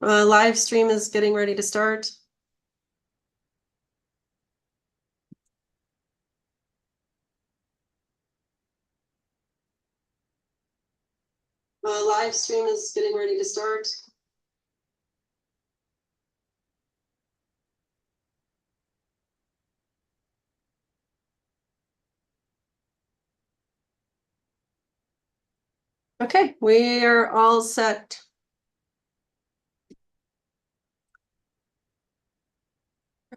Live stream is getting ready to start. Live stream is getting ready to start. Okay, we are all set.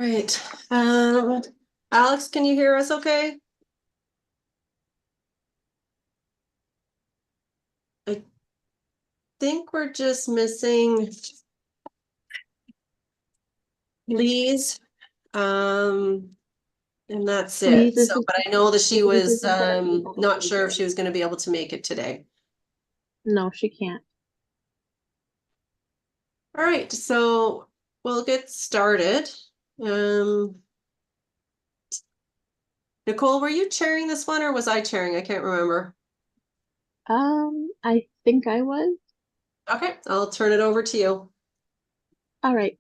All right. Alex, can you hear us okay? I think we're just missing Lee's. And that's it. Lee's But I know that she was able to not make sure it. if she was going to be able to make it today. No, she can't. All right, so we'll get started. Nicole, were you chairing this one or was I chairing? I can't remember. I think I was. Okay, I'll turn it over to you. All right.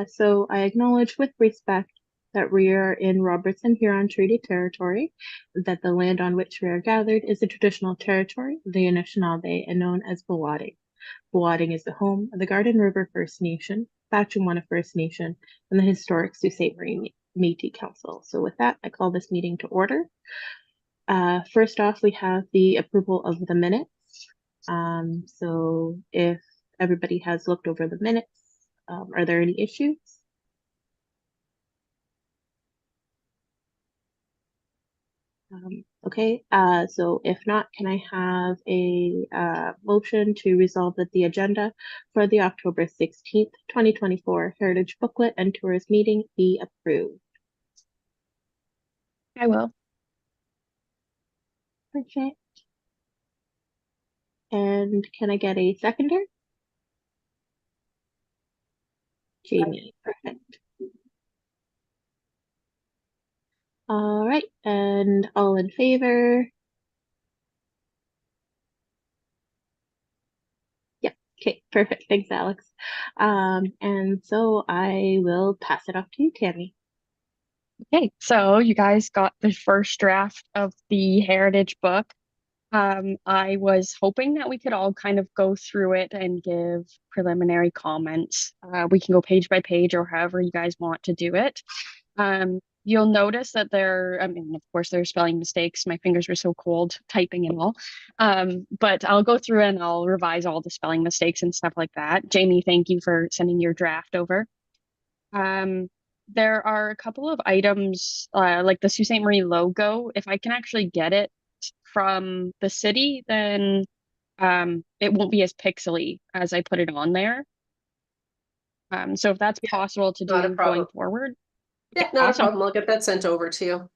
So I acknowledge with respect that we are in Robertson Huron Treaty Territory, that the land on which we are gathered is the traditional territory of the Anishinaabe and known as Boowading. Boowading is the home of the Garden River First Nation, Batchewana First Nation, and the historic Sault Ste. Marie Métis Council. So with that, I call this meeting to order. First off, we have the approval of the minutes. So if everybody has looked over the minutes, are there any issues? Okay, so if not, can I have a motion to resolve that the agenda for the October 16th, 2024 Heritage Booklet and Tours meeting be approved? I will. Perfect. And can I get a seconder? Jamie, perfect. All right, and all in favor? Yep, okay, perfect. Thanks, Alex. And so I will pass it off to you, Tammy. Okay, so you guys got the first draft of the Heritage book. I was hoping that we could all kind of go through it and give preliminary comments. We can go page by page or however you guys want to do it. You'll notice that I mean, of course, there's spelling mistakes. My fingers were so cold typing and all. But I'll go through and I'll revise all the spelling mistakes and stuff like that. Jamie, thank you for sending your draft over. There are a couple of items, like the Sault Ste. Marie logo. If I can actually get it from the city, then it won't be as pixely as I put it on there. So if that's possible to not a do problem. going forward. Yeah, Okay, not awesome. a problem. I'll get that sent over to you.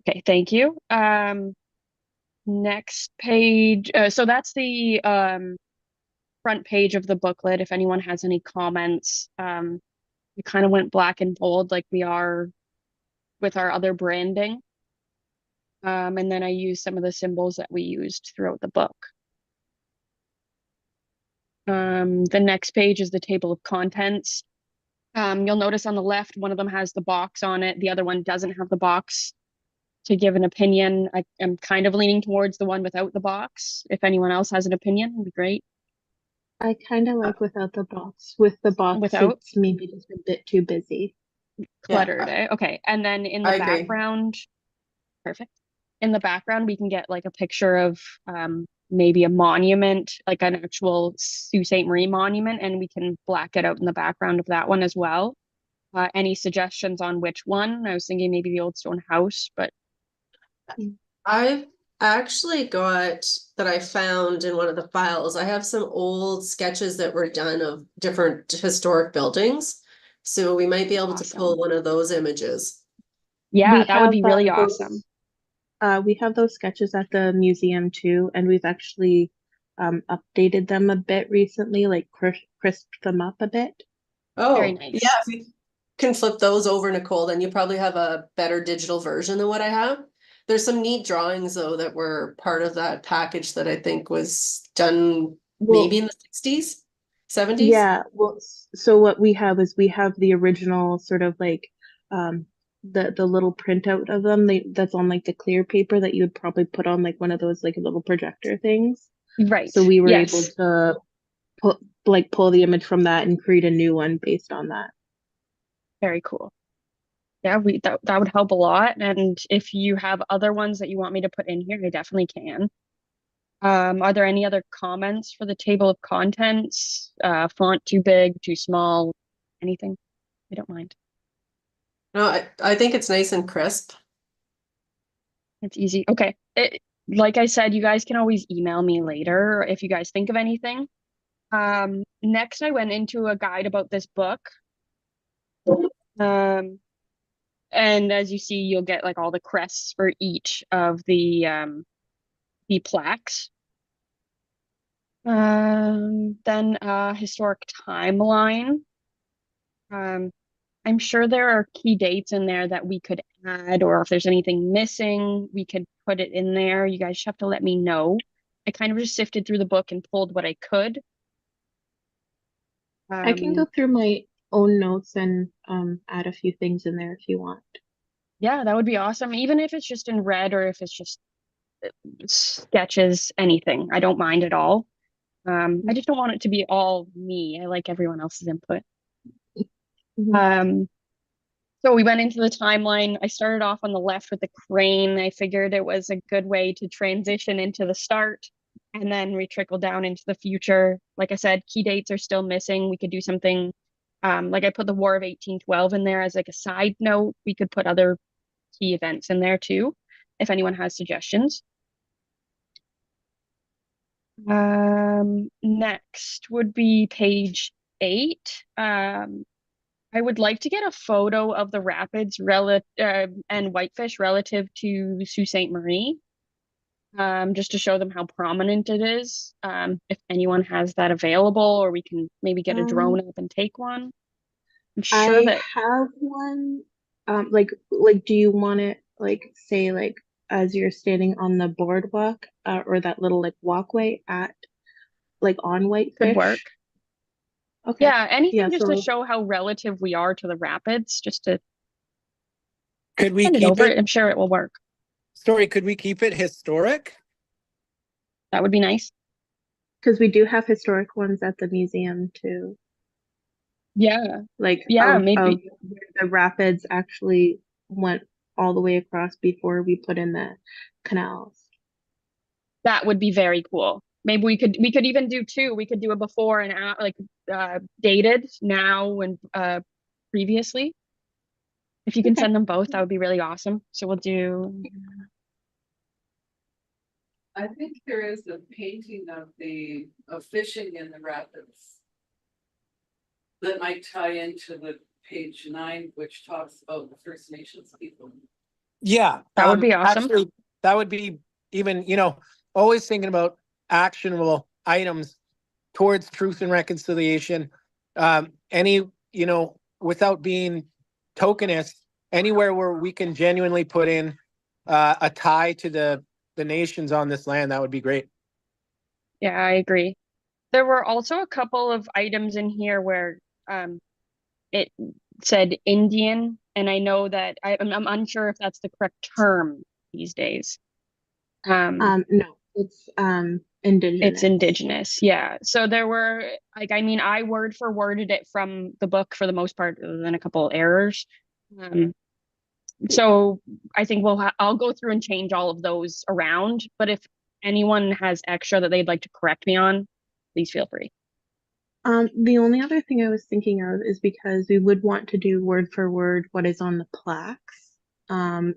Okay, thank you. Next page. So that's the front page of the booklet. If anyone has any comments, we kind of went black and bold like we are with our other branding. And then I used some of the symbols that we used throughout the book. The next page is the table of contents. You'll notice on the left, one of them has the box on it. The other one doesn't have the box. To give an opinion, I am kind of leaning towards the one without the box. If anyone else has an opinion, it'd be great. I kind of like without the box. With the box, Without? it's maybe just a bit too busy. Cluttered, eh? Okay. And then in the background, perfect. In the background, we can get like a picture of maybe a monument, like an actual Sault Ste. Marie monument, and we can black it out in the background of that one as well. Any suggestions on which one? I was thinking maybe the Old Stone House, but I've actually got that I found in one of the files. I have some old sketches that were done of different historic buildings. So we might be able to pull one of those images. Yeah, that would be really awesome. We have those sketches at the museum too, and we've actually updated them a bit recently, like crisped them up a bit. Oh, very nice. Yeah, if you can flip those over, Nicole, then you probably have a better digital version than what I have. There's some neat drawings though that were part of that package that I think was done maybe in the 60s. 70s? Yeah, well, so what we have is we have the original sort of like um the little printout of them that's on like the clear paper that you would probably put on like one of those like little projector things. Right. So we were able Yes. to pull the image from that and create a new one based on that. Very cool. Yeah, that would help a lot. And if you have other ones that you want me to put in here, I definitely can. Are there any other comments for the table of contents? Font too big, too small, anything? I don't mind. No, I think it's nice and crisp. It's easy. Okay. Like I said, you guys can always email me later if you guys think of anything. Next I went into a guide about this book. Um, and as you see, you'll get like all the crests for each of the plaques. Then historic timeline. Um, I'm sure there are key dates in there that we could add, or if there's anything missing, we could put it in there. You guys just have to let me know. I kind of just sifted through the book and pulled what I could. I can go Um, through my own notes and add a few things in there if you want. yeah, that would be awesome. Even if it's just in red or if it's just sketches, anything. I don't mind at all. I just don't want it to be all me. I like everyone else's input. Mhm. Um, So we went into the timeline. I started off on the left with the crane. I figured it was a good way to transition into the start, and then we trickle down into the future. Like I said, key dates are still missing. We could do something like I put the War of 1812 in there as like a side note. We could put other key events in there too, if anyone has suggestions. Next would be page 8. I would like to get a photo of the rapids and Whitefish relative to Sault Ste. Marie, just to show them how prominent it is. If anyone has that available, or we can maybe get a Um, drone up and take one. I'm sure I that have one. Do you want it like say like as you're standing on the boardwalk, or that little like walkway at like on could work. Whitefish? Okay. Yeah, Yeah, anything just to so show how relative we are to the rapids, just to Could we send it keep over. it, I'm sure it will work. could we keep it historic? That would be nice. because we do have historic ones at the museum too, Yeah, like yeah, of maybe where the rapids actually went all the way across before we put in the canals. that would be very cool. Maybe we could even do two. We could do a before and like dated now and previously. If you can Okay. send them both, that would be really awesome. So we'll do I think there is a painting of of fishing in the rapids. That might tie into the page 9, which talks about the First Nations people. Yeah, that would be awesome. actually, that would be even, always thinking about actionable items towards truth and reconciliation. Without being tokenist, anywhere where we can genuinely put in a tie to the nations on this land, that would be great. Yeah, I agree. There were also a couple of items in here where it said Indian, and I know that I'm unsure if that's the correct term these days. No, it's It's indigenous. indigenous, yeah. So there were like I mean I word for worded it from the book for the most part, other than a couple errors. Um, so I think I'll go through and change all of those around. But if anyone has extra that they'd like to correct me on, please feel free. The only other thing I was thinking of is because we would want to do word for word what is on the plaques.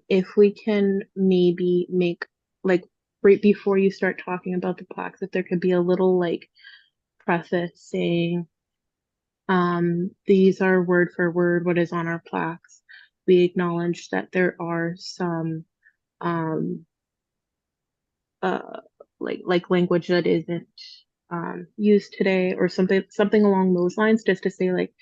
If we can maybe make like right before you start talking about the plaques, if there could be a little like preface saying, these are word for word what is on our plaques. We acknowledge that there are some um uh like language that isn't used today or something along those lines, just to say like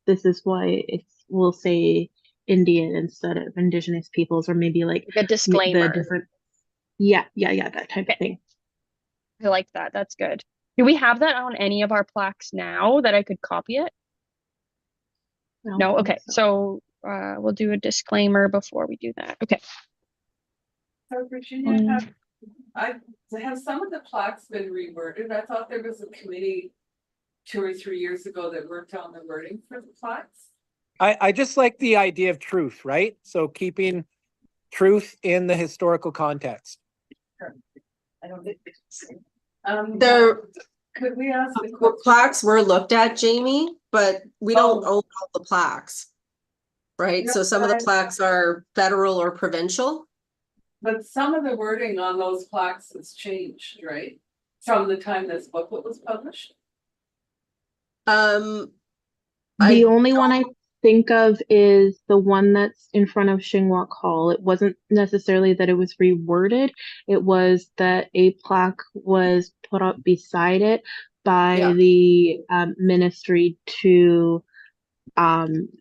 this is why we'll say Indian instead of indigenous peoples, or maybe like Like a the disclaimer. different, yeah, that type of Okay, thing. I like that. That's good. Do we have that on any of our plaques now that I could copy it? I don't No? think Okay, so we'll do a disclaimer before we do that. Okay. So Virginia, have some of the plaques been reworded? I thought there was a committee 2 or 3 years ago that worked on the wording for the plaques. I just like the idea of truth, right? So keeping truth in the historical context. I don't think. There, Could we ask the the plaques were looked at, Jamie, but we don't Oh. own all the plaques. Right, No, so some of the I- plaques are federal or provincial. But some of the wording on those plaques has changed, right? From the time this booklet was published? Um, The I only one I think of is the one that's in front of Shingwalk Hall. It wasn't necessarily that it was reworded, it was that a plaque was put up beside it by Yeah. the ministry to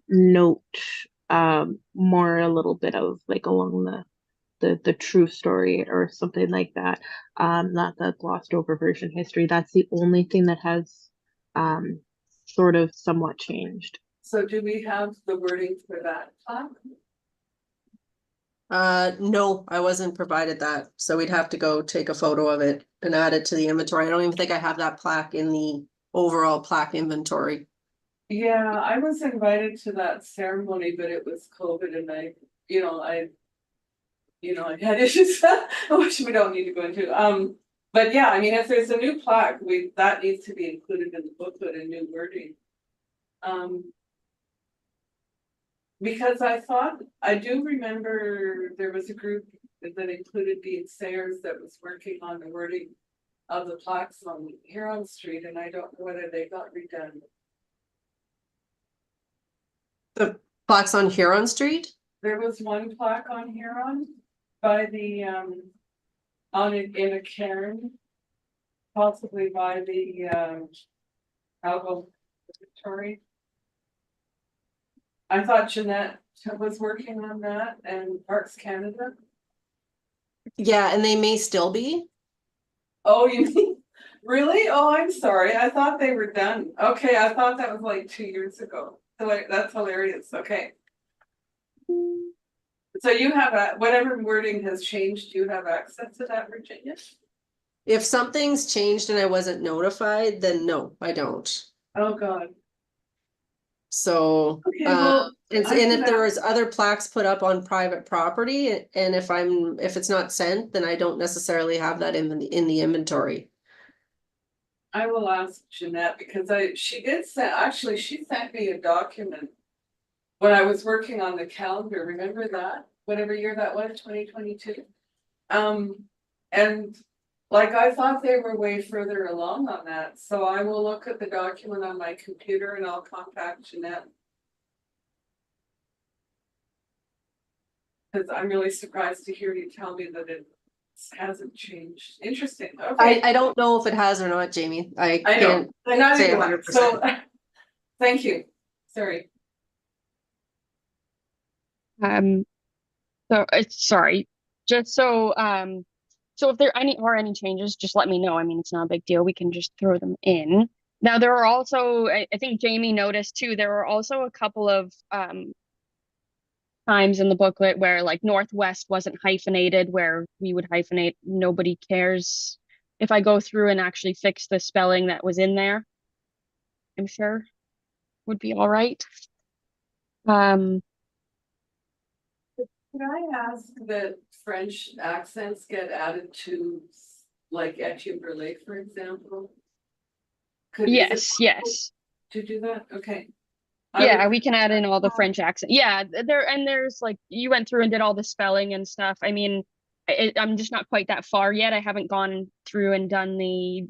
note more a little bit of like along the true story or something like that. Not the glossed over version history. That's the only thing that has sort of somewhat changed. So do we have the wording for that plaque? no, I wasn't provided that, so we'd have to go take a photo of it and add it to the inventory. I don't even think I have that plaque in the overall plaque inventory. Yeah, I was invited to that ceremony, but it was COVID and I had issues, which we don't need to go into. But yeah, I mean, if there's a new plaque, that needs to be included in the booklet and new wording. Because I do remember there was a group that included the Sayers that was working on the wording of the plaques on Huron Street, and I don't know whether they got redone. The plaques on Huron Street? There was one plaque on Huron by the in a cairn, possibly by the Algo Victory. I thought Jeanette was working on that and Parks Canada. Yeah, and they may still be. Oh, you mean, really? Oh, I'm sorry. I thought they were done. Okay, I thought that was like 2 years ago. So that's hilarious. Okay. So you have whatever wording has changed, you have access to that, Virginia? If something's changed and I wasn't notified, then no, I don't. Oh, God. So, Okay, well, and I if can there was other plaques put up on private property, and if it's not sent, then I don't necessarily have that in the inventory. I will ask Jeanette because she sent me a document when I was working on the calendar. Remember that? Whatever year that was, 2022. And like I thought they were way further along on that. So I will look at the document on my computer and I'll contact Jeanette. Because I'm really surprised to hear you tell me that it hasn't changed. Interesting. Okay. I don't know if it has or not, Jamie. I I know. can't I'm not say even 100%. So thank you. Sorry. So it's sorry. Just so if there are any changes, just let me know. I mean, it's not a big deal. We can just throw them in. Now there are also, I think Jamie noticed too, there were also a couple of times in the booklet where like Northwest wasn't hyphenated, where we would hyphenate nobody cares. If I go through and actually fix the spelling that was in there, I'm sure would be all right. Can I ask that French accents get added to, like, Etienne Brûlé, for example? Yes. To do that? Okay. Yeah, we can add in all the French accent. Yeah, there's like you went through and did all the spelling and stuff. I mean, I'm just not quite that far yet. I haven't gone through and done the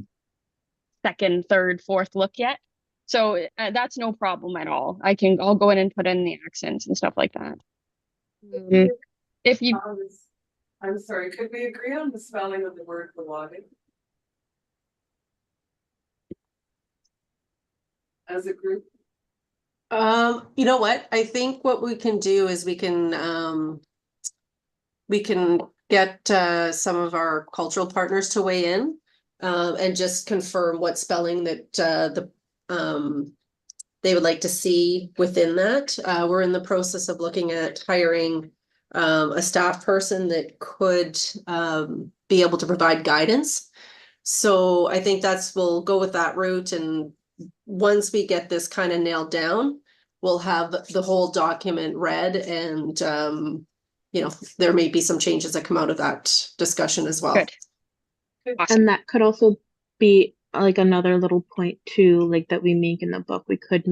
second, third, fourth look yet. So that's no problem at all. I'll go in and put in the accents and stuff like that. If you I'm sorry, could we agree on the spelling of the word belonging? As a group? You know what? I think what we can do is we can get some of our cultural partners to weigh in. and just confirm what spelling that, they would like to see within that. We're in the process of looking at hiring, a staff person that could, be able to provide guidance. So I think we'll go with that route, and once we get this kind of nailed down, we'll have the whole document read, and there may be some changes that come out of that discussion as well. Good. Awesome. And that could also be like another little point too, like that we make in the book. We could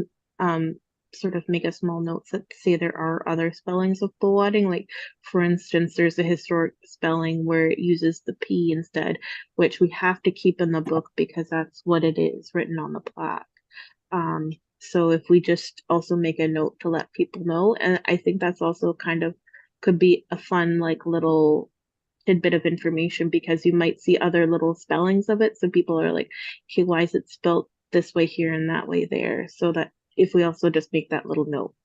sort of make a small notes that say there are other spellings of bullwatting. Like for instance, there's a historic spelling where it uses the P instead, which we have to keep in the book because that's what it is written on the plaque. So if we just also make a note to let people know, and I think that's also kind of could be a fun like little tidbit of information, because you might see other little spellings of it, so people are like, okay, why is it spelled this way here and that way there? So that if we also just make that little note,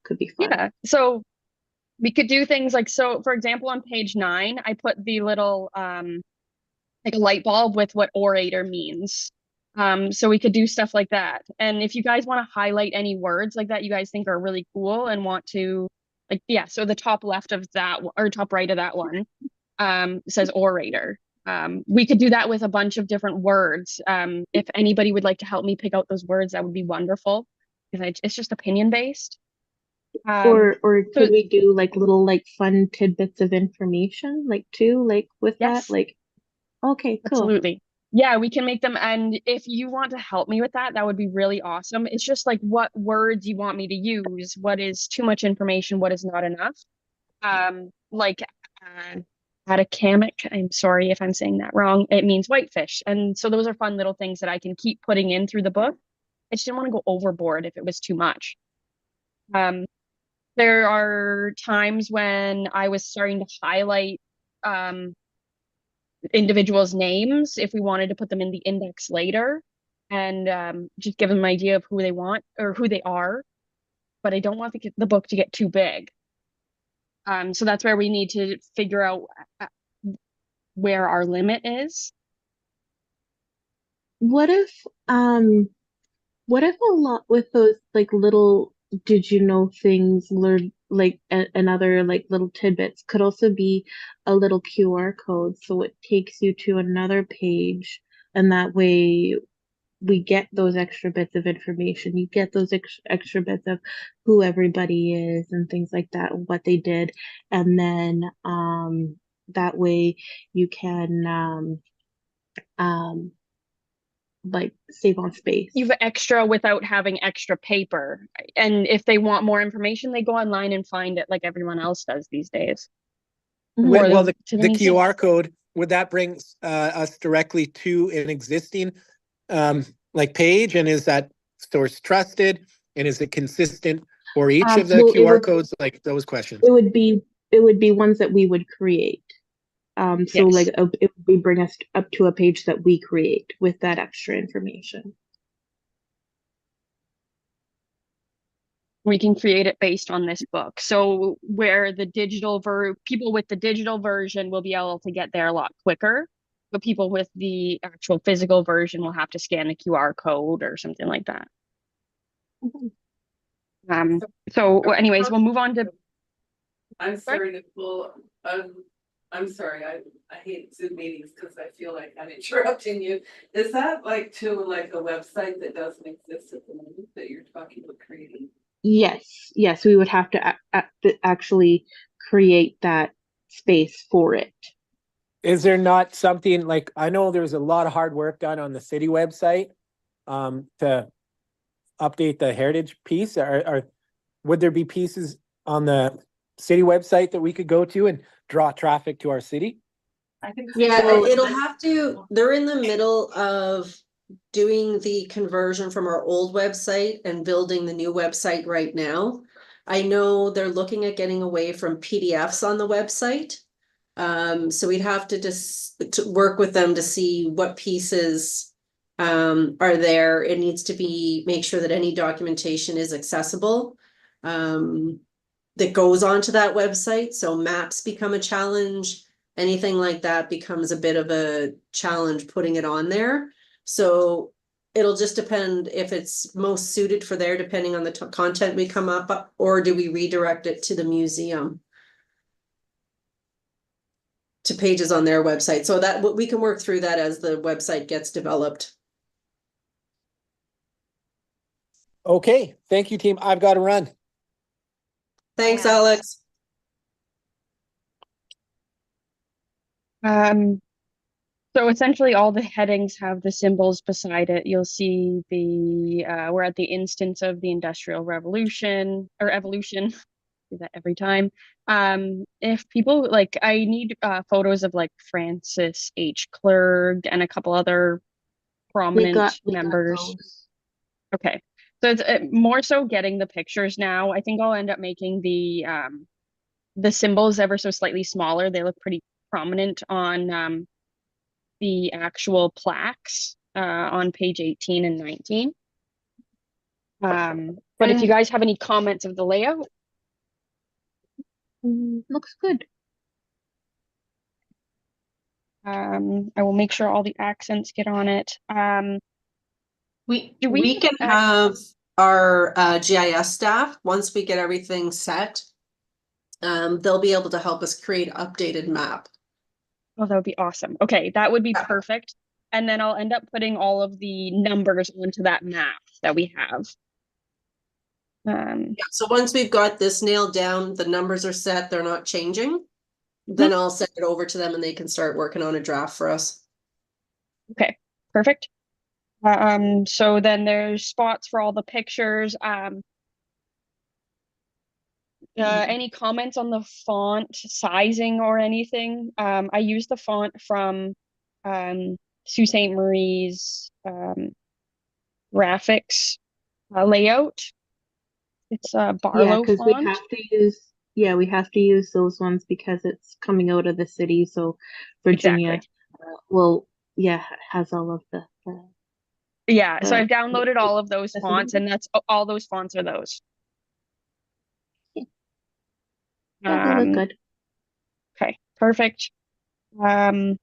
could be fun. Yeah. So we could do things like, so for example, on page 9, I put the little like a light bulb with what orator means. So we could do stuff like that. And if you guys want to highlight any words like that you guys think are really cool and want to, like, yeah, so the top left of that or top right of that one says orator. We could do that with a bunch of different words. If anybody would like to help me pick out those words, that would be wonderful, because it's just opinion based. Or so- could we do like little like fun tidbits of information like too, like with Yes. that, like okay, cool. Absolutely. Yeah, we can make them. And if you want to help me with that, that would be really awesome. It's just like what words you want me to use, what is too much information, what is not enough. Like atacamic, I'm sorry if I'm saying that wrong. It means whitefish. And so those are fun little things that I can keep putting in through the book. I just didn't want to go overboard if it was too much. There are times when I was starting to highlight individuals' names if we wanted to put them in the index later, and just give them an idea of who they want or who they are. But I don't want the book to get too big. So that's where we need to figure out where our limit is. What if a lot with those like little did you know things learned like and other like little tidbits could also be a little QR code, so it takes you to another page, and that way we get those extra bits of information. You get those extra bits of who everybody is and things like that, what they did, and then that way you can like save on space. You've extra without having extra paper. And if they want more information, they go online and find it like everyone else does these days. Well, to the museum. QR code, would that bring us directly to an existing like page? And is that source trusted? And is it consistent for each of the QR codes? Like those questions. It would be ones that we would create. So Yes. like it would bring us up to a page that we create with that extra information. We can create it based on this book. So where the people with the digital version will be able to get there a lot quicker, but people with the actual physical version will have to scan the QR code or something like that. So anyways, we'll move on to. I'm sorry, Nicole. I'm sorry. I hate Zoom meetings because I feel like I'm interrupting you. Is that like a website that doesn't exist at the moment that you're talking about creating? Yes, we would have to actually create that space for it. Is there not something like, I know there's a lot of hard work done on the city website to update the heritage piece, or would there be pieces on the city website that we could go to and draw traffic to our city? I think Yeah, so. it'll have to, they're in the middle of doing the conversion from our old website and building the new website right now. I know they're looking at getting away from PDFs on the website. So we'd have to just work with them to see what pieces are there. It needs to be, make sure that any documentation is accessible that goes onto that website. So maps become a challenge, anything like that becomes a bit of a challenge putting it on there. So it'll just depend if it's most suited for there, depending on the content we come up, or do we redirect it to the museum? To pages on their website, so that we can work through that as the website gets developed. Okay, thank you, team. I've got to run. Thanks, Alex. So essentially all the headings have the symbols beside it. You'll see the we're at the instance of the Industrial Revolution or evolution. Do that every time. If people like, I need photos of like Francis H. Clerg and a couple other prominent We got members. those. Okay. So it's more so getting the pictures now. I think I'll end up making the symbols ever so slightly smaller. They look pretty prominent on the actual plaques on page 18 and 19. But if you guys have any comments of the layout, Looks good. I will make sure all the accents get on it. We Do we can have our GIS staff, once we get everything set, they'll be able to help us create updated map. Oh, that would be awesome. Okay, that would be Yeah. perfect. And then I'll end up putting all of the numbers onto that map that we have. Yeah, so once we've got this nailed down, the numbers are set, they're not changing, then I'll send it over to them and they can start working on a draft for us. Okay, perfect. So then there's spots for all the pictures. Any comments on the font sizing or anything? I use the font from Sault Ste. Marie's graphics layout. It's a Barlow because font. we have to use those ones because it's coming out of the city. So Virginia, Exactly. has all of the. Yeah, so I've downloaded all of those fonts, and that's all those fonts are those. Yeah, they look good. Okay, perfect. Go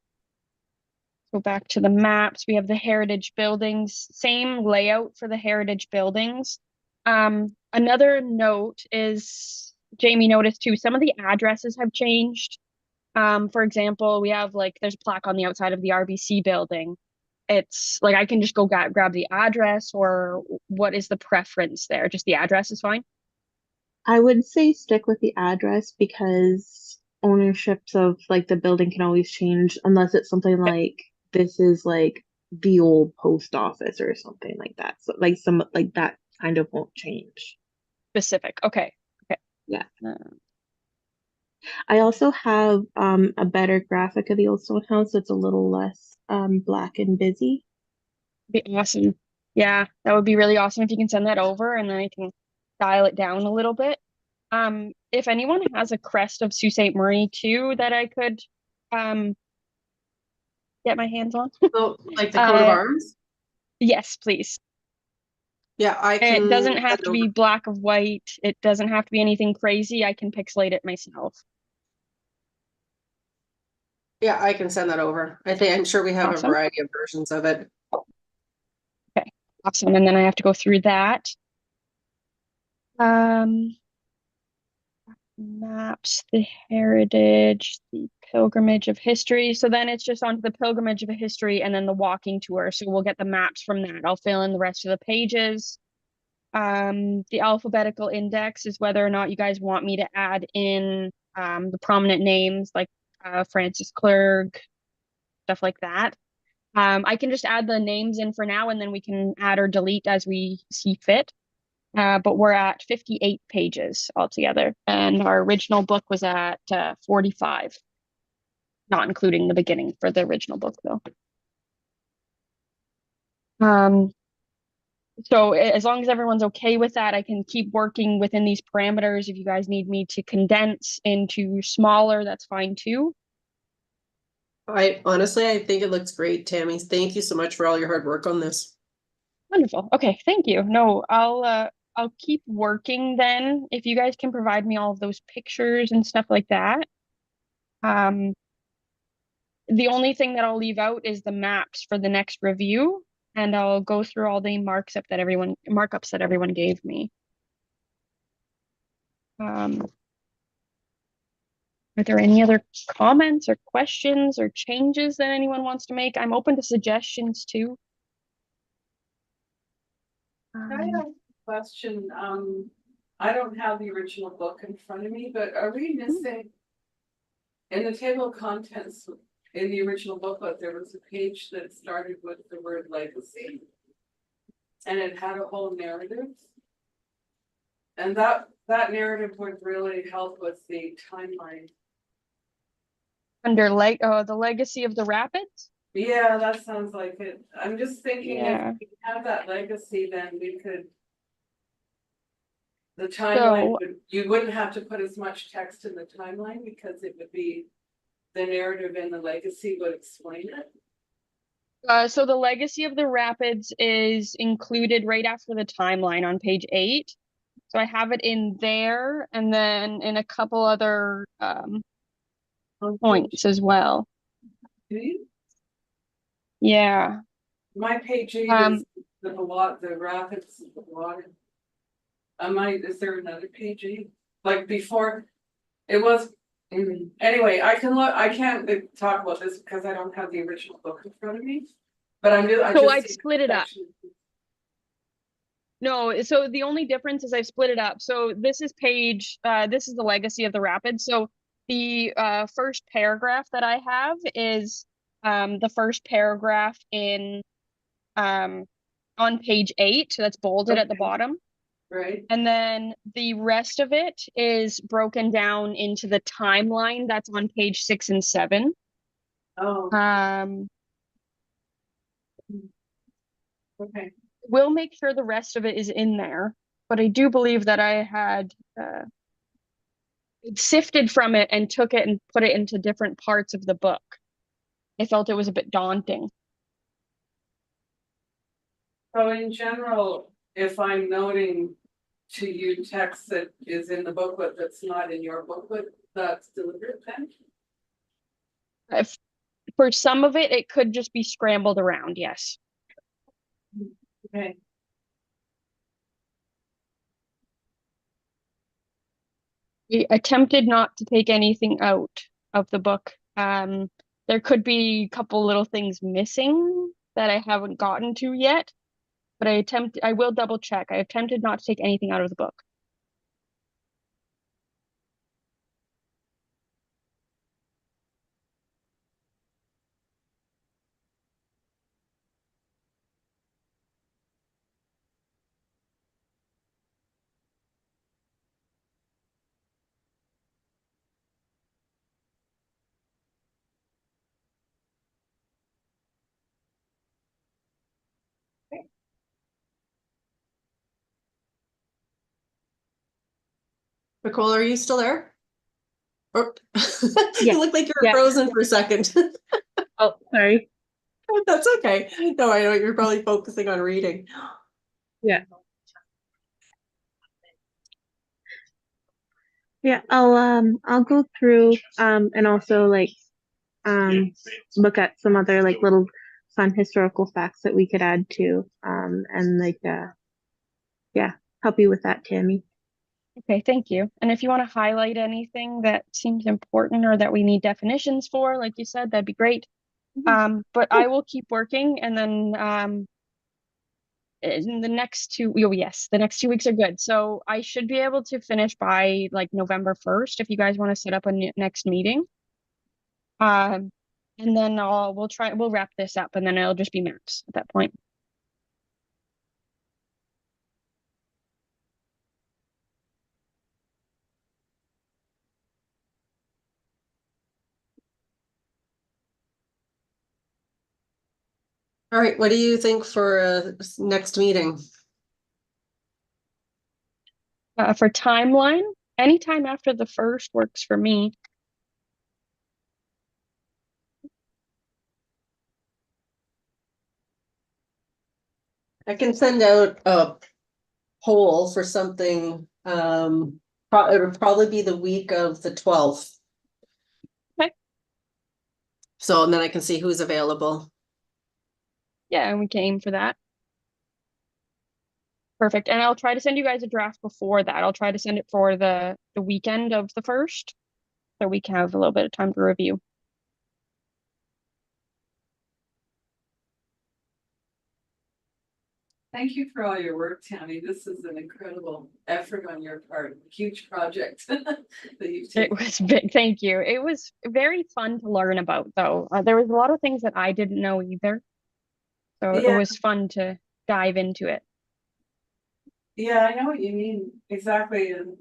back to the maps. We have the heritage buildings, same layout for the heritage buildings. Another note is, Jamie noticed too, some of the addresses have changed. For example, we have like, there's a plaque on the outside of the RBC building. It's like, I can just go grab the address, or what is the preference there? Just the address is fine? I would say stick with the address because ownerships of like the building can always change unless it's something like this is like the old post office or something like that. So like some like that kind of won't change. Specific. Okay. Okay. Yeah. I also have a better graphic of the old stone house. It's a little less black and busy. Be awesome. Yeah, that would be really awesome if you can send that over and then I can dial it down a little bit. If anyone has a crest of Sault Ste. Marie too that I could get my hands on. So like the coat of arms? Yes, please. Yeah, I can. It doesn't have to be black of white. It doesn't have to be anything crazy. I can pixelate it myself. Yeah, I can send that over. I'm sure we have Awesome. a variety of versions of it. Okay, awesome. And then I have to go through that. Maps, the heritage, the pilgrimage of history. So then it's just onto the pilgrimage of history and then the walking tour. So we'll get the maps from that. I'll fill in the rest of the pages. The alphabetical index is whether or not you guys want me to add in the prominent names like Francis Clerg, stuff like that. I can just add the names in for now and then we can add or delete as we see fit. But we're at 58 pages altogether, and our original book was at 45, not including the beginning for the original book, though. So as long as everyone's okay with that, I can keep working within these parameters. If you guys need me to condense into smaller, that's fine too. I think it looks great, Tammy. Thank you so much for all your hard work on this. Wonderful. Okay, thank you. No, I'll keep working then. If you guys can provide me all of those pictures and stuff like that. the only thing that I'll leave out is the maps for the next review, and I'll go through all the markups that everyone gave me. Are there any other comments or questions or changes that anyone wants to make? I'm open to suggestions too. I have a question, I don't have the original book in front of me, but are we missing? In the table of contents, in the original booklet, there was a page that started with the word legacy. And it had a whole narrative. And that narrative would really help with the timeline. Under the legacy of the Rapids? Yeah, that sounds like it. I'm just thinking Yeah. if we have that legacy, then we could. The timeline you wouldn't have to put as much text in the timeline because it would be the narrative and the legacy would explain it. So the legacy of the Rapids is included right after the timeline on page 8. So I have it in there and then in a couple other points as well. Do you? Yeah. My page 8 is the Rapids of the water. Is there another page 8? Like before, it was. Anyway, I can look. I can't talk about this because I don't have the original book in front of me. But I've split it up. No, so the only difference is I've split it up. So this is this is the legacy of the Rapids. So the first paragraph that I have is the first paragraph in on page 8. That's bolded at the bottom. Right. And then the rest of it is broken down into the timeline that's on page 6 and 7. Oh. Okay. We'll make sure the rest of it is in there, but I do believe that I had sifted from it and took it and put it into different parts of the book. I felt it was a bit daunting. So in general, if I'm noting to you text that is in the booklet that's not in your booklet, that's deliberate then? For some of it, it could just be scrambled around, yes. Okay. We attempted not to take anything out of the book. There could be a couple little things missing that I haven't gotten to yet, but I will double check. I attempted not to take anything out of the book. Nicole, are you still there? Oh, Yeah. You look like you were frozen for a second. Oh, sorry. That's okay. No, I know you're probably focusing on reading. Yeah. Yeah, I'll go through and also look at some other like little fun historical facts that we could add to and help you with that, Tammy. Okay, thank you. And if you want to highlight anything that seems important or that we need definitions for, like you said, that'd be great. But I will keep working, and then in the next the next 2 weeks are good. So I should be able to finish by like November 1st if you guys want to set up a next meeting. And then we'll wrap this up, and then it'll just be maps at that point. All right, what do you think for next meeting? For timeline, anytime after the 1st works for me. I can send out a poll for something. It would probably be the week of the 12th. Okay. So, and then I can see who's available. Yeah, and we can aim for that. Perfect. And I'll try to send you guys a draft before that. I'll try to send it for the weekend of the 1st, so we can have a little bit of time to review. Thank you for all your work, Tammy. This is an incredible effort on your part, huge project that you've It taken. was big. Thank you. It was very fun to learn about, though. There was a lot of things that I didn't know either. So it Yeah, was fun to dive into it. yeah, I know what you mean, exactly, and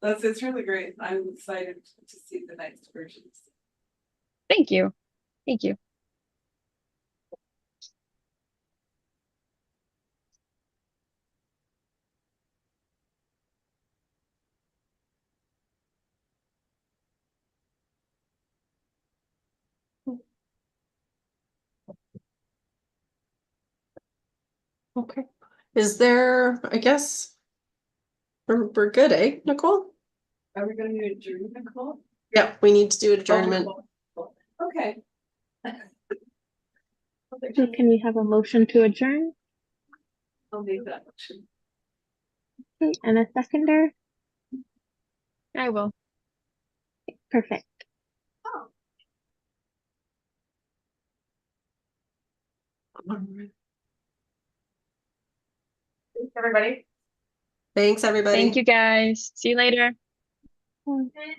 it's really great. I'm excited to see the next versions. Thank you. Thank you. Okay. Is there, I guess, we're good, eh, Nicole? Are we gonna do adjourn, Nicole? Yep, we need to do adjournment. Okay. So can we have a motion to adjourn? I'll make that motion. Okay, and a seconder? I will. Perfect. Everybody. Thanks, everybody. Thank you, guys. See you later. Okay.